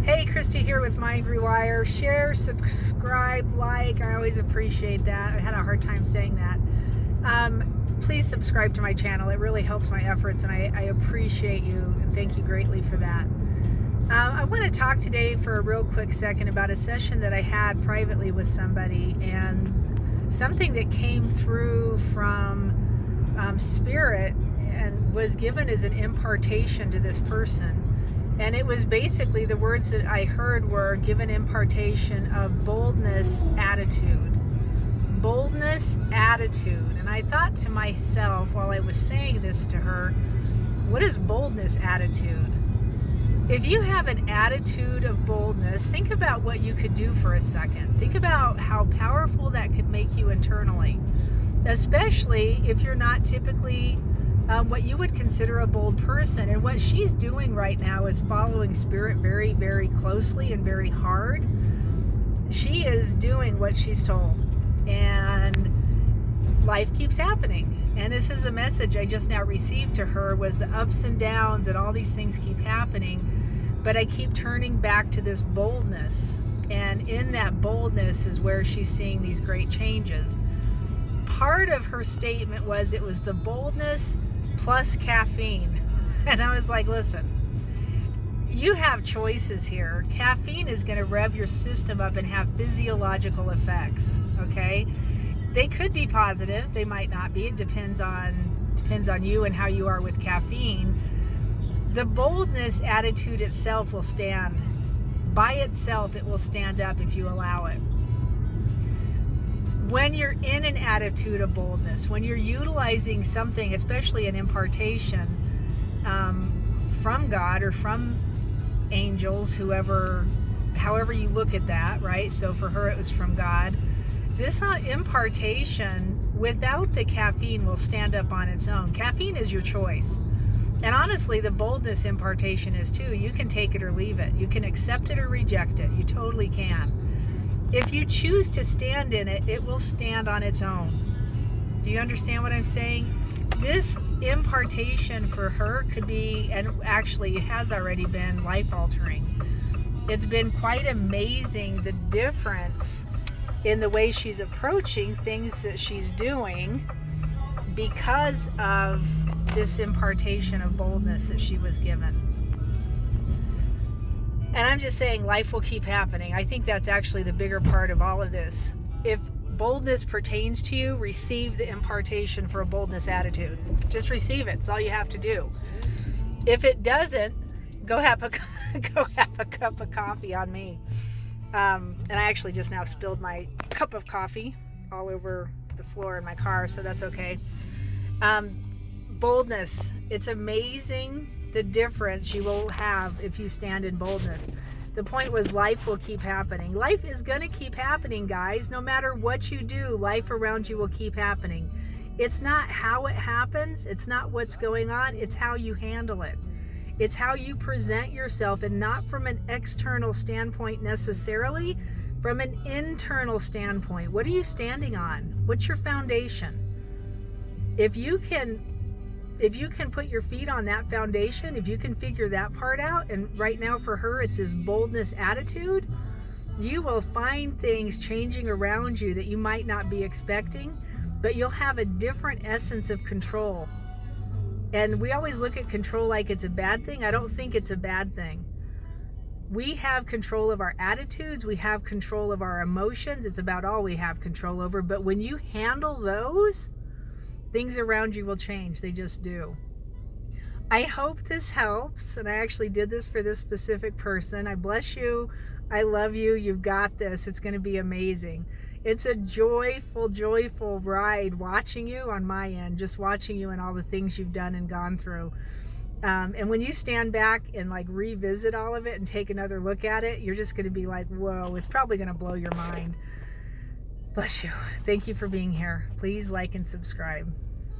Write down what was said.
Hey, Christy here with Mind Rewire. Share, subscribe, like. I always appreciate that. I had a hard time saying that. Please subscribe to my channel. It really helps my efforts, and I appreciate you, and thank you greatly for that. I want to talk today for a real quick second about a session that I had privately with somebody, and something that came through from Spirit and was given as an impartation to this person. And it was basically, the words that I heard were given impartation of boldness attitude. Boldness attitude. And I thought to myself while I was saying this to her, what is boldness attitude? If you have an attitude of boldness, think about what you could do for a second. Think about how powerful that could make you internally, especially if you're not typically what you would consider a bold person. And what she's doing right now is following Spirit very, very closely and very hard. She is doing what she's told, and life keeps happening. And this is a message I just now received to her, was the ups and downs and all these things keep happening, but I keep turning back to this boldness. And in that boldness is where she's seeing these great changes. Part of her statement was it was the boldness plus caffeine. And I was like, listen, you have choices here. Caffeine is going to rev your system up and have physiological effects, okay? They could be positive, they might not be. It depends on you and how you are with caffeine. The boldness attitude itself will stand. By itself, it will stand up if you allow it. When you're in an attitude of boldness, when you're utilizing something, especially an impartation from God or from angels, however you look at that, right? So for her, it was from God. This impartation without the caffeine will stand up on its own. Caffeine is your choice. And honestly, the boldness impartation is too. You can take it or leave it. You can accept it or reject it. You totally can. If you choose to stand in it, it will stand on its own. Do you understand what I'm saying? This impartation for her could be, and actually has already been, life-altering. It's been quite amazing, the difference in the way she's approaching things that she's doing because of this impartation of boldness that she was given. And I'm just saying, life will keep happening. I think that's actually the bigger part of all of this. If boldness pertains to you, receive the impartation for a boldness attitude. Just receive it. It's all you have to do. If it doesn't, go have a cup of coffee on me. And I actually just now spilled my cup of coffee all over the floor in my car, so that's okay. Boldness. It's amazing the difference you will have if you stand in boldness. The point was, life will keep happening. Life is going to keep happening, guys. No matter what you do, life around you will keep happening. It's not how it happens. It's not what's going on. It's how you handle it. It's how you present yourself, and not from an external standpoint necessarily, from an internal standpoint. What are you standing on? What's your foundation? If you can put your feet on that foundation, if you can figure that part out, and right now for her it's this boldness attitude, you will find things changing around you that you might not be expecting, but you'll have a different essence of control. And we always look at control like it's a bad thing. I don't think it's a bad thing. We have control of our attitudes, we have control of our emotions. It's about all we have control over. But when you handle those, things around you will change. They just do. I hope this helps. And I actually did this for this specific person. I bless you. I love you. You've got this. It's going to be amazing. It's a joyful, joyful ride watching you on my end, just watching you and all the things you've done and gone through. And when you stand back and like revisit all of it and take another look at it, you're just going to be like, whoa, it's probably going to blow your mind. Bless you. Thank you for being here. Please like and subscribe.